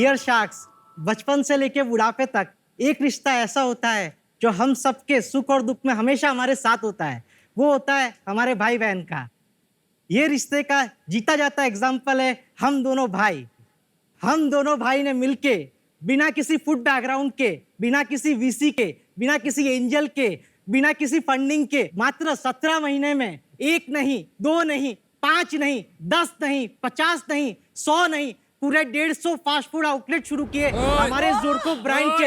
Dear sharks, बचपन से लेके बुढ़ापे तक एक रिश्ता ऐसा होता है जो हम सबके सुख और दुख में हमेशा हमारे साथ होता है। वो होता है हमारे भाई बहन का। ये रिश्ते का जीता जाता एग्जाम्पल है हम दोनों भाई। हम दोनों भाई ने मिलके बिना किसी फूड बैकग्राउंड के, बिना किसी वीसी के, बिना किसी एंजल के, बिना किसी फंडिंग के मात्र 17 महीने में 1 नहीं, 2 नहीं, 5 नहीं, 10 नहीं, 50 नहीं, 100 नहीं, पूरे 150 फास्ट फूड आउटलेट शुरू किए हमारे ज़ोरको ब्रांड के।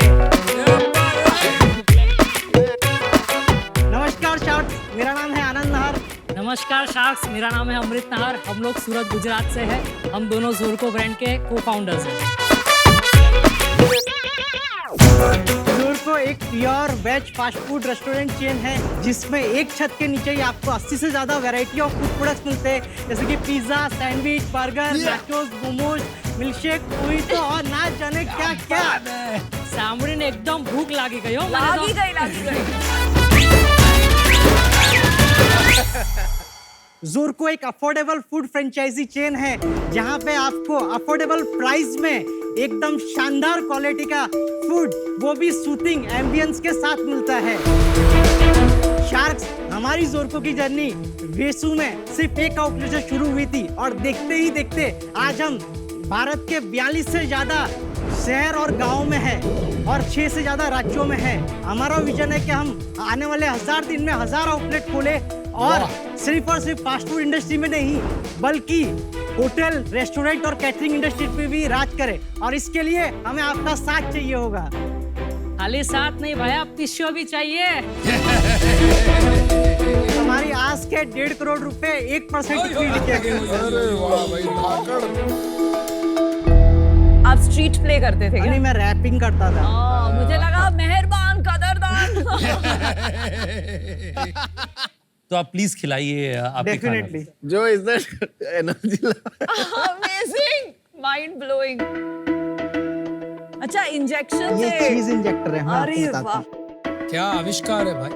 नमस्कार शार्क्स, मेरा नाम है आनंद नहर। नमस्कार शार्क्स, मेरा नाम है अमृत नहर। हम लोग सूरत गुजरात से हैं। हम दोनों ज़ोरको ब्रांड के को-फाउंडर्स हैं। ज़ोरको एक pure veg fast food restaurant chain है जिसमें एक छत के नीचे ही आपको 80 से ज्यादा वैरायटी ऑफ फूड प्रोडक्ट्स मिलते हैं, जैसे कि pizza, sandwich, burger, nachos, momos, milkshake, तो और ना जाने क्या क्या। सामने ने एकदम भूख लागी गई हो। लागी गई। ज़ोरको एक अफोर्डेबल फूड फ्रेंचाइजी चेन है जहां पे आपको अफोर्डेबल प्राइस में एकदम शानदार क्वालिटी का फूड, वो भी सूथिंग एम्बियंस के साथ मिलता है। शार्क्स, हमारी ज़ोरको की जर्नी वेसू में सिर्फ एक आउटलेट से शुरू हुई थी और देखते ही देखते आज हम भारत के 42 से ज्यादा शहर और गांव में है और 6 से ज्यादा राज्यों में है। हमारा विजन है कि हम आने वाले 1000 दिन में 1000 आउटलेट खोले और सिर्फ फास्ट फूड इंडस्ट्री में नहीं बल्कि होटल, रेस्टोरेंट और कैटरिंग इंडस्ट्री पे भी राज करें, और इसके लिए हमें आपका साथ चाहिए होगा। खाली साथ नहीं भाई, आप टिश्यू भी चाहिए। हमारी आज के 1.5 करोड़ रुपए 1% फी लिखे गए। अरे वाह भाई, धाकड़। आप स्ट्रीट प्ले करते थे क्या? नहीं, मैं रैपिंग करता था। मुझे लगा मेहरबान कदरदान। तो आप प्लीज खिलाइए आपके डेफिनेटली। जो is that energy. Amazing, mind blowing. अच्छा, इंजेक्शन ये से चीज इंजेक्टर है। मैं आपको अरे बताता वाह, हूं। क्या आविष्कार है भाई।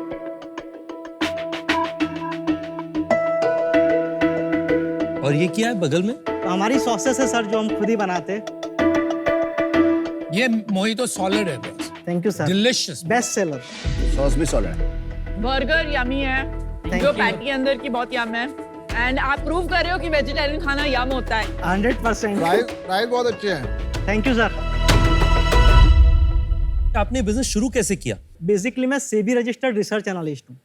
और ये क्या है बगल में? हमारी सॉसेस है सर जो हम खुद ही बनाते हैं। ये मोहितो सॉलिड है बस। Thank you sir. Delicious. Best seller. Sauce भी सॉलिड है। बर्गर यमी है, Thank जो you. पैटी अंदर की बहुत यम है। एंड आप प्रूव कर रहे हो कि वेजिटेरियन खाना यम होता है। 100%। प्राइस बहुत अच्छे हैं। Thank you sir. आपने बिजनेस शुरू कैसे किया? बेसिकली मैं सेबी रजिस्टर्ड रिसर्च एनालिस्ट हूँ,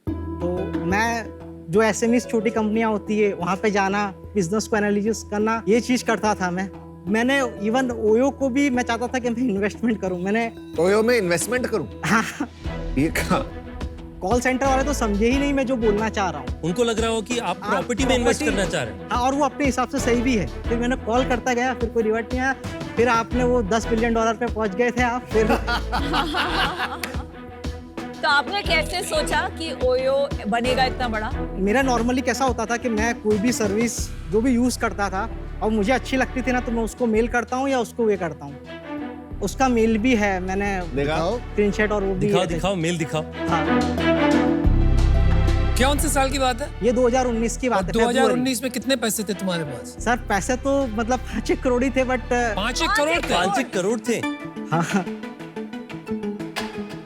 तो मैं जो एसएमईज छोटी कंपनियां होती है वहाँ पे जाना, बिजनेस को एनालिसिस करना, ये चीज करता था मैंने इवन ओयो को भी मैं चाहता था कि मैं इन्वेस्टमेंट करूं। मैंने ओयो में इन्वेस्टमेंट करूं? हाँ, ये कहा? कॉल सेंटर वाले तो समझे ही नहीं मैं जो बोलना चाह रहा हूँ। उनको लग रहा हो कि आप प्रॉपर्टी में इन्वेस्ट करना चाह रहे हैं। हाँ, और वो अपने हिसाब से सही भी है। फिर मैंने कॉल करता गया, फिर कोई रिवर्ट नहीं आया, फिर आपने वो $10 बिलियन पे पहुंच गए थे आप। फिर तो आपने कैसे सोचा कि ओयो बनेगा इतना बड़ा? मेरा नॉर्मली कैसा होता था कि मैं कोई भी सर्विस जो भी यूज करता था और मुझे अच्छी लगती थी ना, तो मैं उसको मेल करता हूँ या उसको वे करता हूँ। उसका मेल भी है, मैंने दिखाओ। स्क्रीनशॉट और वो भी दिखाओ है। दिखाओ, मेल दिखाओ। हाँ, कौन से साल की बात है? ये 2019 की बात है। 2019 में कितने पैसे थे तुम्हारे पास? सर पैसे तो मतलब 5 करोड़ ही थे, बट 5 करोड़ थे। 5 करोड़ थे। हाँ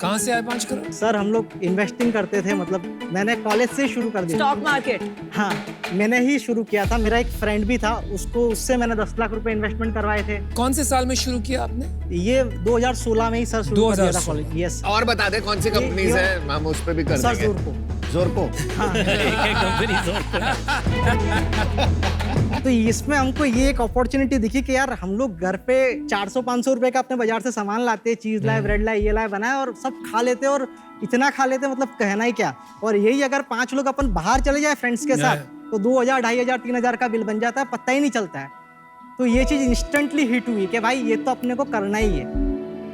कहाँ से आए 5 करोड़? सर, हम लोग इन्वेस्टिंग करते थे, मतलब मैंने कॉलेज से शुरू कर दिया। Stock market? हाँ, मैंने ही शुरू किया था। मेरा एक फ्रेंड भी था, उससे मैंने 10 लाख रुपए इन्वेस्टमेंट करवाए थे। कौन से साल में शुरू किया आपने? ये 2016 में ही सर शुरू कर दिया था 2016। कॉलेज। यस और बता दे कौन सी कंपनीज ये- है, हम उस पे भी कर सर, देंगे। ज़ोरको। ज़ोरको। तो इसमें हमको ये एक अपॉर्चुनिटी दिखी कि यार हम लोग घर पे 400-500 रुपए का अपने बाजार से सामान लाते, चीज लाए, ब्रेड लाए, ये लाए, बनाए और सब खा लेते, और इतना खा लेते मतलब कहना ही क्या। और यही अगर 5 लोग अपन बाहर चले जाए फ्रेंड्स के साथ तो 2000, 2500, 3000 का बिल बन जाता है, पता ही नहीं चलता है। तो ये चीज इंस्टेंटली हिट हुई कि भाई ये तो अपने को करना ही है।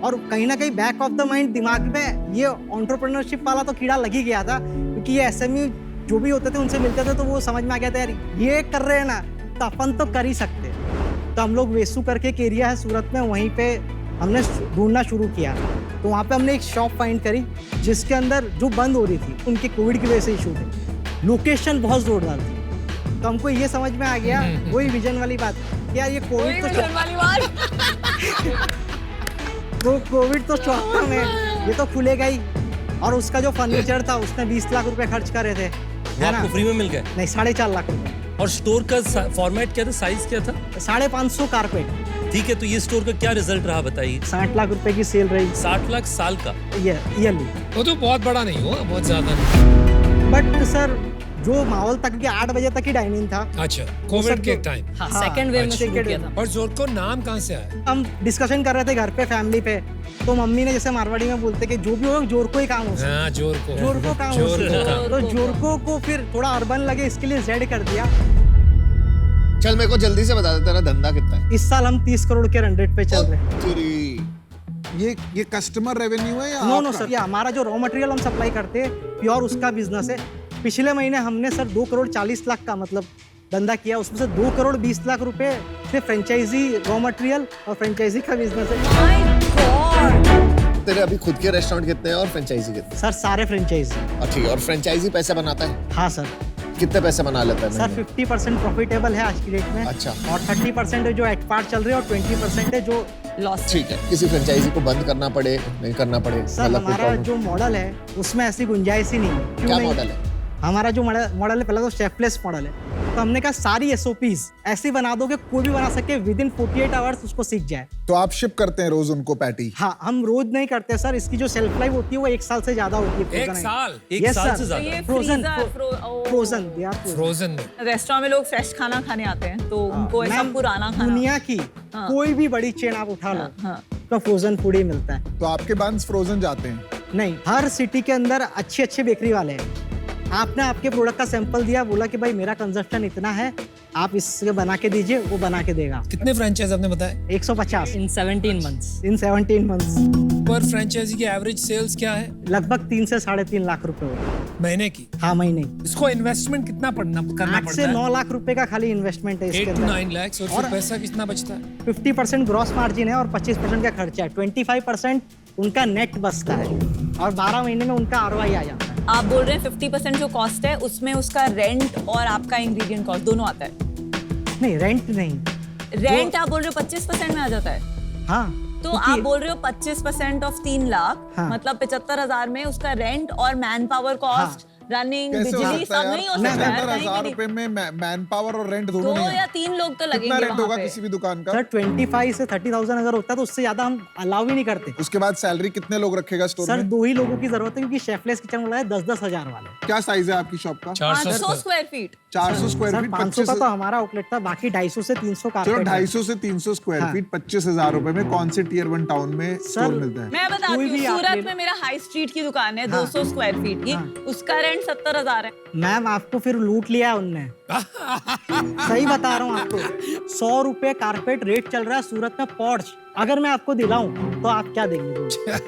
और कहीं ना कहीं बैक ऑफ द माइंड दिमाग में ये एंटरप्रेन्योरशिप वाला तो कीड़ा लग ही गया था, क्योंकि ये एसएमई जो भी होते थे उनसे मिलते थे तो वो समझ में आ गया था यार ये कर रहे हैं ना, तो अपन तो कर ही सकते। तो हम लोग वेसू करके एक एरिया है सूरत में, वहीं पे हमने ढूंढना शुरू किया। तो वहाँ पे हमने एक शॉप फाइंड करी जिसके अंदर जो बंद हो रही थी, उनके कोविड की वजह से इशू थे, लोकेशन बहुत जोरदार थी। तो हमको ये समझ में आ गया, वही विजन वाली बात कि यार ये कोविड तो वाली बात। वो कोविड तो शॉर्ट में ये तो खुलेगा ही। और उसका जो फर्नीचर था उसने 20 लाख रुपए खर्च करे थे, वो है ना? आपको फ्री में मिल गए? नहीं, 4.5 लाख रुपए। और स्टोर का फॉर्मेट क्या था, साइज क्या था? 550 कारपेट, ठीक है, तो ये स्टोर का क्या रिजल्ट रहा बताइए? 60 लाख रुपए की सेल रही 60 लाख साल का? ईयरली। वो तो बहुत बड़ा नहीं हुआ, बहुत ज्यादा नहीं। बट सर जो माहौल तक के 8 बजे तक ही डाइनिंग था। अच्छा, कोविड के टाइम। हाँ, हाँ, सेकंड वेव में अच्छा, शुरू किया था। और जोरको नाम कहाँ से आया? हम डिस्कशन कर रहे थे घर पे फैमिली पे, तो मम्मी ने जैसे मारवाड़ी में बोलते कि जो भी हो जोरको ही काम हो सकता है। हाँ, जोरको। जोरको काम हो जोरको सकता है। काम। तो जोरको को फिर थोड़ा अर्बन लगे, इसके लिए जेड कर दिया। चल मेरे को जल्दी से बता दे तेरा धंधा कितना है? इस साल हम 30 करोड़ के रन रेट पे चल रहे हैं। तेरी ये कस्टमर रेवेन्यू है या नो आपका? सर, ये हमारा जो रॉ मटेरियल हम सप्लाई करते हैं प्योर उसका बिजनेस है। पिछले महीने हमने सर 2 करोड़ 40 लाख का मतलब धंधा किया, उसमें से 2 करोड़ 20 लाख रुपए से फ्रेंचाइजी रॉ मटेरियल और फ्रेंचाइजी का बिजनेस है। तेरे अभी खुद के रेस्टोरेंट कितने हैं और फ्रेंचाइजी कितने? सर सारे फ्रेंचाइजी। अच्छा, और फ्रेंचाइजी पैसे बनाता है? हाँ सर। कितने पैसे बना लेता है सर महीने में? 50% प्रॉफिटेबल है आज की डेट में। अच्छा। और 30% है जो एट पार्ट चल रहे हैं और 20% है जो लॉस। ठीक है, किसी फ्रेंचाइजी को बंद करना पड़े नहीं करना पड़े? सर मतलब कोई हमारा problem? जो मॉडल है उसमें ऐसी गुंजाइश ही नहीं है। क्यों क्या नहीं? मॉडल है? हमारा जो मॉडल है पहला तो शेफलेस मॉडल है, तो हमने कहा सारी एसओपीज ऐसी बना दो कि कोई भी बना सके, विद इन 48 आवर्स उसको सीख जाए। तो आप शिप करते हैं रोज उनको पैटी? हाँ, हम रोज नहीं करते सर, इसकी जो शेल्फ लाइफ होती है वो 1 साल से ज्यादा होती है। एक साल? एक Yes, साल sir. से तो ज्यादा? ये फ्रोजन फ्रोजन फ्रोजन फ्रोजन में। रेस्टोरेंट में लोग फ्रेश खाना खाने आते हैं, तो उनको ऐसा मैम, पुराना खाना। दुनिया की हाँ। कोई भी बड़ी चेन आप उठा लो, हाँ, हाँ। तो फ्रोजन फूड ही मिलता है। तो आपके बंस फ्रोजन जाते हैं? नहीं, हर सिटी के अंदर अच्छे अच्छे बेकरी वाले हैं। आपने आपके प्रोडक्ट का सैंपल दिया, बोला कि भाई मेरा कंजप्शन इतना है, आप इससे बना के दीजिए, वो बना के देगा। कितने फ्रेंचाइज आपने बताया? 150 In 17 months. In 17 months. पर फ्रेंचाइजी की एवरेज सेल्स क्या है लगभग 3 से 3.5 लाख रुपए होते हैं। महीने की? हाँ, महीने की। इसको इन्वेस्टमेंट कितना करना 8 से पड़ता 9 है? लाख रुपए का खाली इन्वेस्टमेंट है इसके 8 to अंदर। 9 लाख। और फिर पैसा कितना बचता है? 50% ग्रॉस मार्जिन है और 25% का खर्चा है। 25% उनका नेट बचता है और 12 महीने में उनका ROI आ जाता है। आप बोल रहे हैं 50% जो कॉस्ट है उसमें उसका रेंट और आपका इंग्रेडिएंट कॉस्ट दोनों आता है। नहीं, रेंट नहीं। रेंट आप बोल रहे हो 25% में आ जाता है, हाँ, तो क्योंकि- आप बोल रहे हो 25% ऑफ 3 लाख, हाँ। मतलब 75,000 में उसका रेंट और मैन पावर कॉस्ट, रनिंग, कैसे हो बिजली सकता सब है नहीं हो यार? सकता है। 75,000 रुपए में मैन पावर और रेंट दोनों 2 नहीं या है। 3 लोग तो कितना लगेंगे रेंट होगा वहाँ पे। किसी भी दुकान का? सर 25 से 30,000 अगर होता है तो उससे ज्यादा हम अलाउ ही नहीं करते। उसके बाद सैलरी कितने लोग रखेगा स्टोर सर में? 2 ही लोगों की जरूरत है, क्योंकि शेफलेस किचन वाला है 10-10 हजार वाले। क्या साइज है आपकी शॉप का? 400 square feet. 400 square sir feet 500 का 25। तो हमारा आउटलेट था, बाकी 250 से 300 का चलो 250 से 300 स्क्वायर हाँ। फीट 25,000 रुपए में कौन से टियर 1 टाउन में स्टोर मिलता है? मैं बताती कोई हूँ, भी आप ले सूरत लो। में मेरा हाई स्ट्रीट की दुकान है हाँ। 200 स्क्वायर फीट की, हाँ। उसका रेंट 70,000 है। मैम आपको फिर लूट लिया है उनने। सही बता रहा हूँ आपको, 100 रुपए कारपेट रेट चल रहा है सूरत में पॉर्च। अगर मैं आपको दिलाऊं तो आप क्या देंगे बोलिए?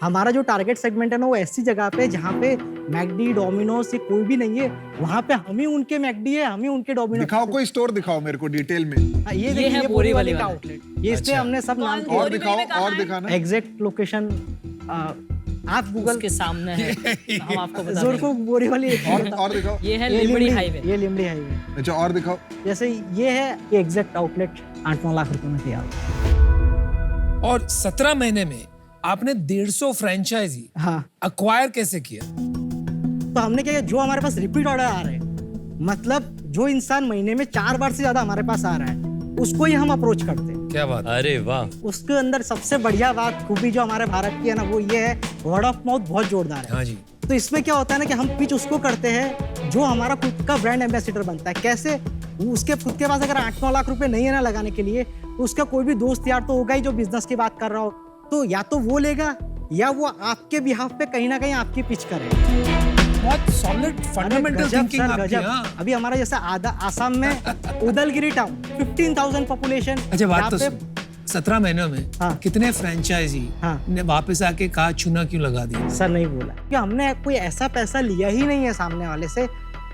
हमारा जो टारगेट सेगमेंट है ना वो ऐसी जगह पे जहाँ पे मैकडी, डोमिनोज, ये कोई भी नहीं है, वहाँ पे हम ही उनके मैकडी है, हम ही उनके डोमिनोज। दिखाओ कोई स्टोर दिखाओ मेरे को डिटेल में। हाँ, ये ये देखिए, है ये बोरीवली का वाला। आउटलेट, ये इसलिए अच्छा। हमने सब नाम कौन? और बोरीवली दिखाओ में कहाँ और है? दिखाना। एग्जैक्ट लोकेशन आप गूगल उसके सामने है, हम आपको बता जोर देंगे। को बोरीवली और दिखाओ। ये है लिबड़ी हाईवे। ये लिमड़ी हाईवे। अच्छा और दिखाओ। जैसे ये है, ये एग्जैक्ट आउटलेट 8-9 लाख रुपए में तैयार। और 17 महीने में आपने 150 फ्रेंचाइजी हाँ, अक्वायर कैसे किया? तो हमने क्या किया, जो हमारे पास रिपीट ऑर्डर आ रहे हैं, मतलब जो इंसान महीने में 4 बार से ज्यादा हमारे पास आ रहा है, उसको ही हम अप्रोच करते हैं। क्या बात है? अरे वाह, उसके अंदर सबसे बढ़िया बात, खूबी जो हमारे भारत की है ना, वो ये है, वर्ड ऑफ माउथ बहुत जोरदार है। हाँ जी। तो इसमें क्या होता है ना कि हम पिच उसको करते हैं जो हमारा खुद का ब्रांड एम्बेसडर बनता है। कैसे? उसके खुद के पास अगर 8-9 लाख रुपए नहीं है ना लगाने के लिए, तो उसका कोई भी दोस्त यार तो होगा ही जो बिजनेस की बात कर रहा हो, तो या तो वो लेगा या वो आपके बिहाफ पे कहीं ना कहीं आपकी पिच करे। बहुत सॉलिड फंडामेंटल गजब थिंकिंग सर, आपकी। गजब। हाँ। अभी हमारा जैसे आसाम में उदलगिरी टाउन, 15,000 पॉपुलेशन। अच्छा बात तो सुन, 17 महीनों में हाँ। कितने फ्रेंचाइजी हाँ। ने वापस आके कहा चुना क्यों लगा दिया? सर नहीं बोला कि हमने कोई ऐसा पैसा लिया ही नहीं है सामने वाले से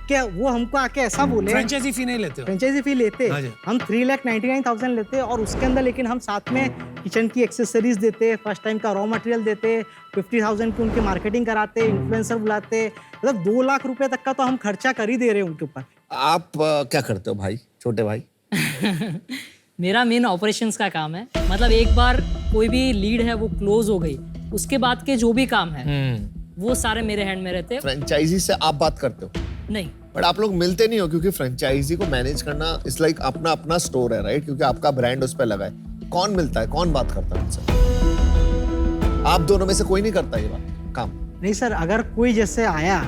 कि वो हमको आके ऐसा बोले। फ्रेंचाइजी फी नहीं लेते हो? फ्रेंचाइजी फी लेते, हाँ जी। हम 3,99,000 लेते और उसके अंदर लेकिन हम साथ में किचन की एक्सेसरीज देते, फर्स्ट टाइम का रॉ मटेरियल देते, 50,000 की उनकी मार्केटिंग कराते, इन्फ्लुएंसर बुलाते, मतलब 2 लाख रुपए तक का तो हम खर्चा कर ही दे रहे हैं उनके ऊपर। आप क्या करते हो भाई, छोटे भाई? मेरा मेन ऑपरेशंस का काम है। मतलब एक बार कोई भी लीड है वो क्लोज हो गई, उसके बाद के जो भी काम है वो सारे मेरे हैंड में रहते हैं। फ्रेंचाइजी से आप बात करते हो, नहीं, बट आप लोग मिलते नहीं हो क्योंकि फ्रेंचाइजी को मैनेज करना इट्स लाइक अपना अपना स्टोर है, राइट? क्योंकि आपका ब्रांड उस पर लगा है। कौन मिलता है, कौन बात करता है उनसे? आप दोनों में से कोई नहीं करता ये बात काम? नहीं सर, अगर कोई जैसे आया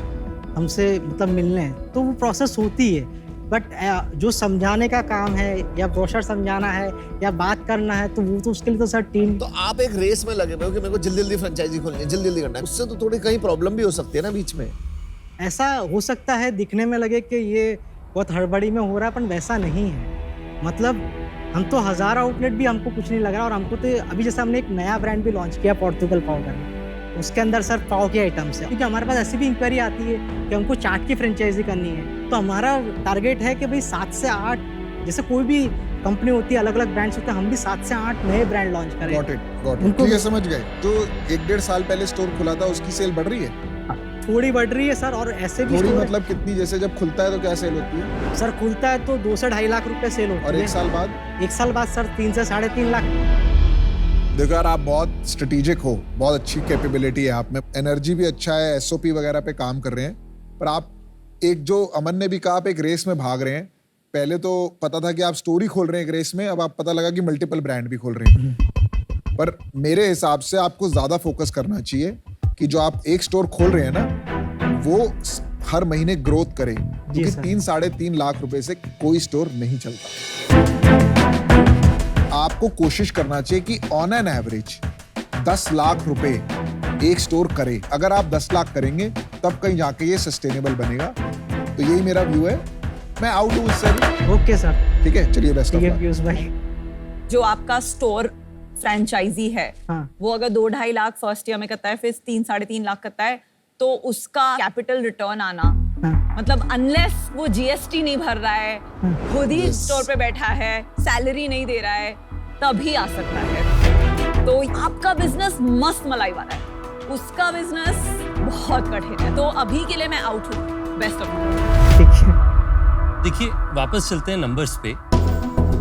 हमसे मतलब मिलने तो वो प्रोसेस होती है, बट जो समझाने का काम है या ब्रोशर समझाना है या बात करना है तो वो तो उसके लिए तो सर टीम। तो आप एक रेस में लगे हुए हो कि मेरे को जल्दी जल्दी फ्रेंचाइजी खोलनी है, जल्दी जल्दी करना है, उससे तो थोड़ी कहीं प्रॉब्लम भी हो सकती है ना बीच में। ऐसा हो सकता है दिखने में लगे कि ये बहुत हड़बड़ी में हो रहा है, पर वैसा नहीं है। मतलब हम तो 1000 आउटलेट भी हमको कुछ नहीं लग रहा, और हमको तो अभी जैसे हमने एक नया ब्रांड भी लॉन्च किया पोर्तुगल पाउडर, उसके अंदर सर पाव के आइटम्स है। क्योंकि हमारे पास ऐसी भी इंक्वायरी आती है कि हमको चाट की फ्रेंचाइजी करनी है, तो हमारा टारगेट है कि भाई 7 से 8, जैसे कोई भी कंपनी होती है, अलग अलग ब्रांड्स होते हैं, हम भी 7 से 8 नए ब्रांड लॉन्च करें। Got it. ठीक है, समझ गए। जो 1-1.5 साल पहले स्टोर खुला था उसकी सेल बढ़ रही है? थोड़ी बढ़ रही है सर, और ऐसे भी थोड़ी store- मतलब कितनी? जैसे जब खुलता है तो क्या सेल होती है? सर खुलता है तो 2 से 2.5 लाख रुपए सेल होती और है। 1 साल बाद? 1 साल बाद सर 3 से 3.5 लाख। देखो यार, आप बहुत स्ट्रेटेजिक हो, बहुत अच्छी कैपेबिलिटी है आप में, एनर्जी भी अच्छा है, एसओपी वगैरह पे काम कर रहे हैं, पर आप एक जो अमन ने भी कहा, आप एक रेस में भाग रहे हैं। पहले तो पता था कि आप स्टोरी खोल रहे हैं एक रेस में, अब आप पता लगा कि मल्टीपल ब्रांड भी खोल रहे हैं। पर मेरे हिसाब से आपको ज्यादा फोकस करना चाहिए कि जो आप एक स्टोर खोल रहे हैं ना, वो हर महीने ग्रोथ करे, क्योंकि सर। 3-3.5 लाख रुपए से कोई स्टोर नहीं चलता। आपको कोशिश करना चाहिए कि ऑन एन एवरेज 10 लाख रुपए एक स्टोर करे। अगर आप 10 लाख करेंगे तब कहीं जाके ये सस्टेनेबल बनेगा। तो यही मेरा व्यू है। मैं आउट हूँ इससे भी। ओके सर, ठीक है, चलिए बेस्ट ऑफ ठीक है लक। पीयूष भाई। जो आपका स्टोर फ्रेंचाइजी है, हाँ। वो अगर 2-2.5 लाख फर्स्ट ईयर में करता है, फिर 3-3.5 लाख करता है, तो उसका कैपिटल रिटर्न आना, हाँ। मतलब अनलेस वो जीएसटी नहीं भर रहा है, खुद ही स्टोर पे बैठा है, सैलरी नहीं दे रहा है, तभी आ सकता है। तो आपका बिजनेस मस्त मलाई वाला है, उसका बिजनेस बहुत कठिन है। तो अभी के लिए मैं आउट हूँ। Best of luck. ठीक है। देखिए, वापस चलते हैं नंबर्स पे।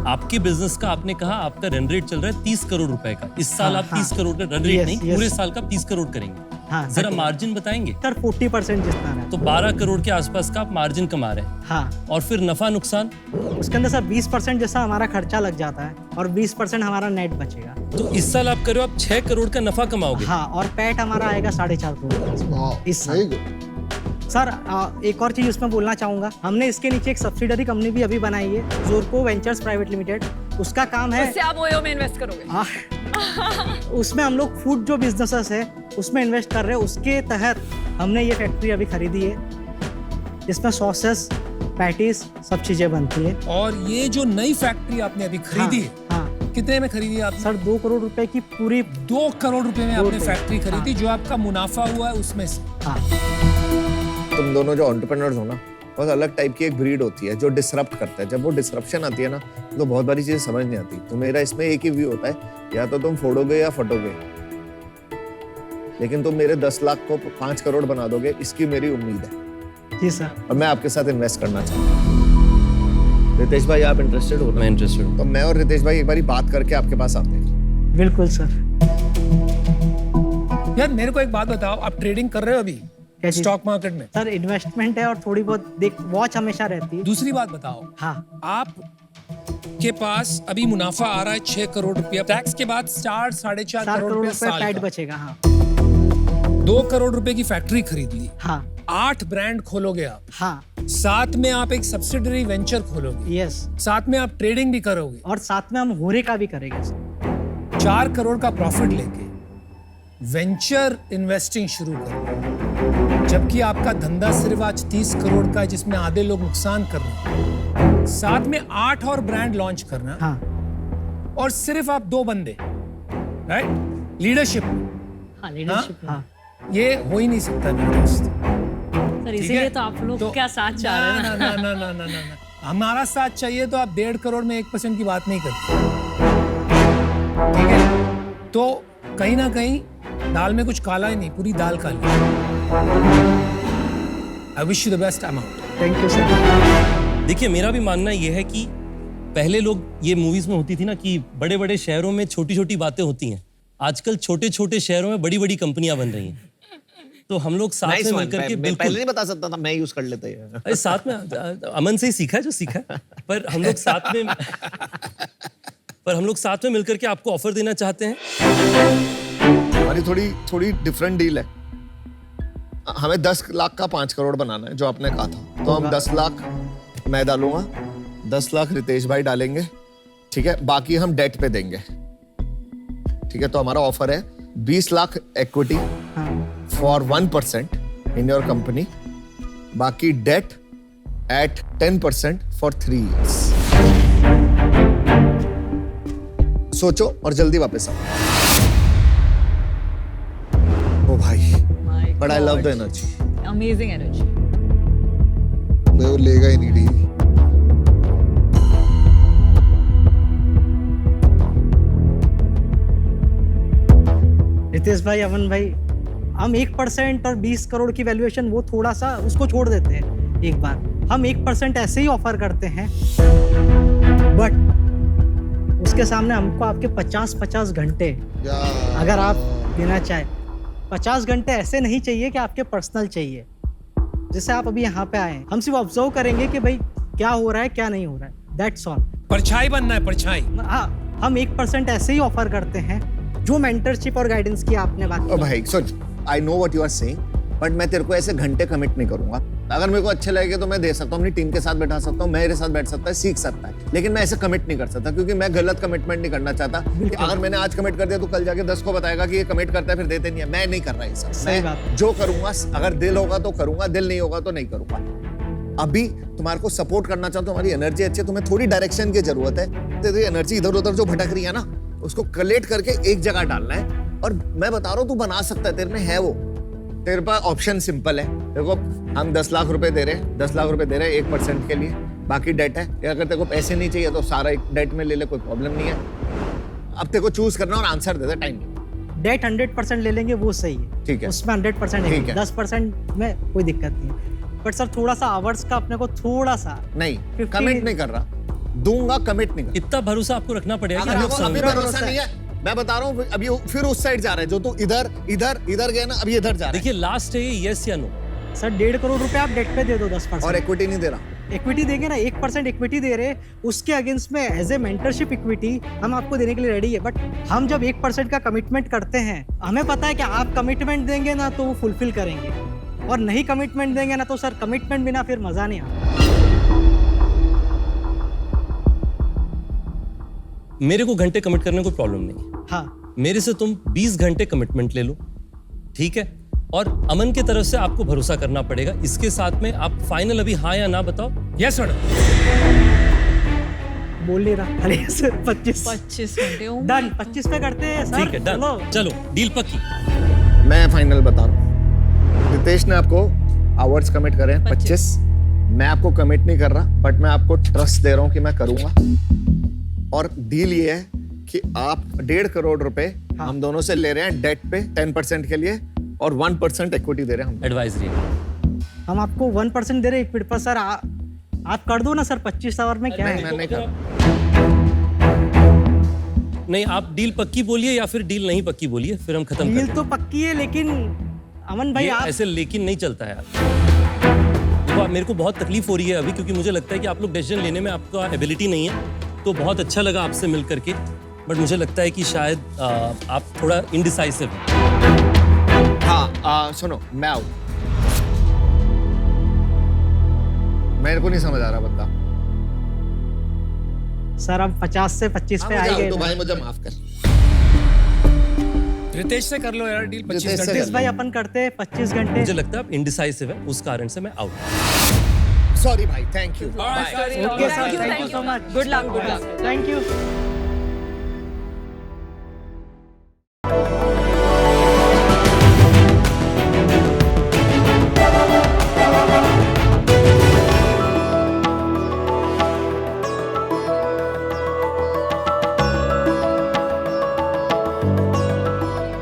आपके बिजनेस का आपने कहा आपका रन रेट चल रहा है 30 करोड़ रुपए का। इस साल हाँ, आप 30 करोड़ का रन रेट Yes, नहीं, yes. पूरे साल का 30 करोड़ करेंगे। हाँ, जरा सर। मार्जिन बताएंगे? सर 40% जितना है। तो 12 करोड़ के आसपास का आप मार्जिन कमा रहे हैं, हाँ, और फिर नफा नुकसान? उसके अंदर सर 20% जैसा हमारा खर्चा लग जाता है और 20% हमारा नेट बचेगा। तो इस साल आप करो आप 6 करोड़ का नफा कमाओगे। हाँ, और पैट हमारा आएगा 4.5 करोड़ इस साल। Very good. सर एक और चीज उसमें बोलना चाहूंगा, हमने इसके नीचे एक सब्सिडरी कंपनी भी अभी बनाई है, जोरको वेंचर्स प्राइवेट लिमिटेड। उसका काम है, उससे आप ओयो में इन्वेस्ट करोगे? उसमें हम लोग फूड जो बिजनेसेस है उसमें इन्वेस्ट कर रहे हैं। उसके तहत हमने ये फैक्ट्री अभी खरीदी है, इसमें सॉसेस, पैटीज, सब चीजें बनती है। और ये जो नई फैक्ट्री आपने अभी खरीदी है, हाँ, कितने में खरीदी है आपने? सर 2 करोड़ रुपए की पूरी। 2 करोड़ रुपए में 2 आपने करोड़। फैक्ट्री खरीदी, जो आपका मुनाफा हुआ है उसमें से। हाँ, तुम दोनों जो एंटरप्रेन्योर्स हो ना, बहुत अलग टाइप की एक ब्रीड होती है जो डिसरप्ट करता है। जब वो डिसरप्शन आती है ना, तो बहुत बारी चीजें समझ नहीं आती। तो मेरा इसमें एक ही व्यू होता है, या तो तुम फोड़ोगे या फटोगे, लेकिन तुम मेरे 10 लाख को 5 करोड़ बना दोगे, इसकी मेरी उम्मीद है। जी सर। और मैं आपके साथ इन्वेस्ट करना चाहता हूँ। रितेश भाई, आप इंटरेस्टेड हो ना? मैं इंटरेस्टेड हूँ। तो मैं और रितेश भाई एक बारी बात करके आपके पास आते हैं। बिल्कुल सर। यार मेरे को एक बात बताओ, आप ट्रेडिंग कर रहे हो अभी क्या चीज? स्टॉक मार्केट में? सर इन्वेस्टमेंट है और थोड़ी बहुत देख वॉच हमेशा रहती है। दूसरी बात बताओ, हाँ, आप के पास अभी मुनाफा आ रहा है 6 करोड़ रुपया, टैक्स के बाद 4-4.5 4 करोड़ करोड़ रुपया रुपए साल पैट का। बचेगा। हाँ, 2 करोड़ रुपए की फैक्ट्री खरीद ली, हाँ, 8 ब्रांड खोलोगे आप, हाँ, साथ में आप एक सब्सिडरी वेंचर खोलोगे, यस, साथ में आप ट्रेडिंग भी करोगे, और साथ में हम होरे का भी करेंगे सर। 4 करोड़ का प्रॉफिट लेके वेंचर इन्वेस्टिंग शुरू करोगे, जबकि आपका धंधा सिर्फ आज 30 करोड़ का है, जिसमें आधे लोग नुकसान कर रहे हैं। साथ में 8 और ब्रांड लॉन्च करना, हाँ, और सिर्फ आप 2 बंदे, राइट? लीडरशिप, हाँ, लीडरशिप। हाँ, ये हो ही नहीं सकता मेरे दोस्त। सर इसीलिए तो आप लोग क्या साथ चाह रहे हैं ना? ना ना ना ना ना ना, हमारा साथ चाहिए तो आप 1.5 करोड़ में 1% की बात नहीं करते, ठीक है? तो कहीं ना कहीं दाल में कुछ काला ही नहीं, पूरी दाल काली। I wish you the best. I am out. Thank you sir. देखिए, मेरा भी मानना यह है कि पहले लोग, ये मूवीज में होती थी ना कि बड़े बड़े शहरों में छोटी छोटी बातें होती हैं, आजकल छोटे छोटे शहरों में बड़ी बड़ी कंपनियां बन रही हैं। तो हम लोग साथ में मिलकर के, मैं बिल्कुल पहले नहीं बता सकता था, मैं यूज कर लेते हैं। अरे साथ में अमन से ही सीखा है जो सीखा है। पर हम लोग साथ में मिलकर के आपको ऑफर देना चाहते हैं। हमारी थोड़ी डिफरेंट डील है। हमें 10 लाख का 5 करोड़ बनाना है, जो आपने कहा था। तो हम 10 लाख मैं डालूंगा, 10 लाख रितेश भाई डालेंगे, ठीक है? बाकी हम डेट पे देंगे, ठीक है? तो हमारा ऑफर है 20 lakh equity for 1% in your company, बाकी डेट एट 10% फॉर 3 years। सोचो और जल्दी वापस आओ। ओ भाई, but I love the energy. Amazing energy. वो लेगा ही नहीं डील। रितेश भाई, अमन भाई, हम 1% और 20 करोड़ की वैल्यूएशन, वो थोड़ा सा उसको छोड़ देते हैं एक बार। हम 1% ऐसे ही ऑफर करते हैं, बट उसके सामने हमको आपके 50 घंटे अगर आप देना चाहे, 50 घंटे ऐसे नहीं चाहिए कि आपके पर्सनल चाहिए। जैसे आप अभी यहाँ पे आए हैं, हम सिर्फ ऑब्जर्व करेंगे कि भाई क्या हो रहा है क्या नहीं हो रहा है, दैट्स ऑल। परछाई बनना है, परछाई। हाँ, हम 1% ऐसे ही ऑफर करते हैं, जो मेंटरशिप और गाइडेंस की आपने बात ओ की। भाई सोच, I know what you are saying, but मैं तेरे को ऐसे घंटे कमिट नहीं करूंगा। अगर मेरे को अच्छे लगेगा तो मैं दे सकता हूँ, अपनी टीम के साथ बैठा सकता हूँ, मेरे साथ बैठ सकता है, सीख सकता है, लेकिन मैं ऐसे कमिट नहीं कर सकता, क्योंकि मैं गलत कमिटमेंट नहीं करना चाहता। कि अगर मैंने आज कमिट कर दिया तो कल जाके 10 को बताएगा कि ये कमिट करता है फिर देते नहीं है। मैं नहीं कर रहा ये सब। सही बात मैं जो करूंगा, अगर दिल होगा तो करूंगा, दिल नहीं होगा तो नहीं करूंगा। अभी तुम्हारे को सपोर्ट करना चाहता हूँ, तुम्हारी एनर्जी अच्छी है, तुम्हें थोड़ी डायरेक्शन की जरूरत है। तेरी एनर्जी इधर उधर जो भटक रही है ना, उसको कलेक्ट करके एक जगह डालना है। और मैं बता रहा हूँ, तू बना सकता है, तेरे में है वो। तेरे पास ऑप्शन सिंपल है। देखो, हम 10 लाख रुपए दे रहे हैं, 10 लाख रुपए दे रहे हैं 1% के लिए, बाकी डेट है। अगर तेरे को पैसे नहीं चाहिए तो सारा एक डेट में ले ले, कोई प्रॉब्लम नहीं है। अब तेरे को चूज करना और आंसर दे दे, टाइम। डेट 100% ले लेंगे, वो सही है, ठीक है। उसमें 100% है, ठीक है। 10% में कोई दिक्कत नहीं है। बट सर, थोड़ा सा आवर्स का अपने को थोड़ा सा नहीं, 50 कमिट नहीं कर रहा, दूंगा, कमिट नहीं कर इतना भरोसा आपको रखना पड़ेगा कि रहा। आप अगर अभी समझ- भरोसा नहीं है, मैं बता रहा हूँ, अभी फिर उस साइड जा रहा है। जो तू इधर इधर इधर गया ना, अभी इधर जा रहा देखिए, लास्ट है ये, यस या नो। सर 1.5 करोड़ रुपए आप डेट पे दे दो, है, 10%। और इक्विटी नहीं दे रहा। इक्विटी देंगे ना, 1% इक्विटी दे रहे, उसके अगेंस्ट में एज ए मेंटरशिप इक्विटी हम आपको देने के लिए रेडी है। बट हम जब 1% का कमिटमेंट करते हैं, हमें पता है कि आप कमिटमेंट देंगे ना तो वो फुलफिल करेंगे, और नहीं कमिटमेंट देंगे ना तो सर कमिटमेंट बिना फिर मजा नहीं आता। मेरे को घंटे कमिट करने में कोई प्रॉब्लम नहीं। हाँ, मेरे से तुम 20 घंटे कमिटमेंट ले लो, ठीक है? और अमन की तरफ से आपको भरोसा करना पड़ेगा। इसके साथ में आप फाइनल अभी हाँ या ना बताओ। Yes madam. बोल नहीं रहा। अरे सर 25 घंटे डन, 25 पे करते हैं सर। ठीक है, डन, चलो डील पक्की। मैं फाइनल बता रहा हूँ। रितेश ने आपको आवर्स कमिट करे हैं 25। मैं आपको कमिट नहीं कर रहा, बट मैं आपको ट्रस्ट दे रहा हूँ कि मैं करूंगा। और डील ये है कि आप 1.5 करोड़ रुपए हम दोनों से ले रहे हैं डेट पे 10% के लिए, और 1% इक्विटी दे रहे हैं हम। एडवाइजरी। हम आपको 1% दे रहे हैं इक्विटी पर सर। आप कर दो ना सर, 25 आवर में क्या नहीं, है। मैं नहीं कर रहा। नहीं, आप डील पक्की बोलिए या फिर डील नहीं पक्की बोलिए, फिर हम खत्म डील कर तो पक्की है, लेकिन अमन भाई ये आप ऐसे लेकिन नहीं चलता है यार। देखो, मेरे को बहुत तकलीफ हो रही है अभी, क्योंकि मुझे लगता है कि आप लोग डिसीजन लेने में आपका एबिलिटी नहीं है। तो बहुत अच्छा लगा आपसे मिल करके, बट मुझे लगता है कि शायद आप थोड़ा इनडिसाइसिव हैं। हाँ, सुनो, मैं आउट। मेरे को नहीं समझ आ रहा बंदा। सर अब 50 से 25 पे मुझे आए out गए दो ना। भाई, मुझे माफ कर। रितेश से कर लो यार डील, 25 रितेश से घंटे। रितेश भाई अपन करते हैं 25 घंटे। मुझे लगता है आप इनडिसाइसिव है, उस कारण से मैं आउट। सॉरी भाई, thank you. Okay sir, thank you so much. Good luck, good luck. Thank you.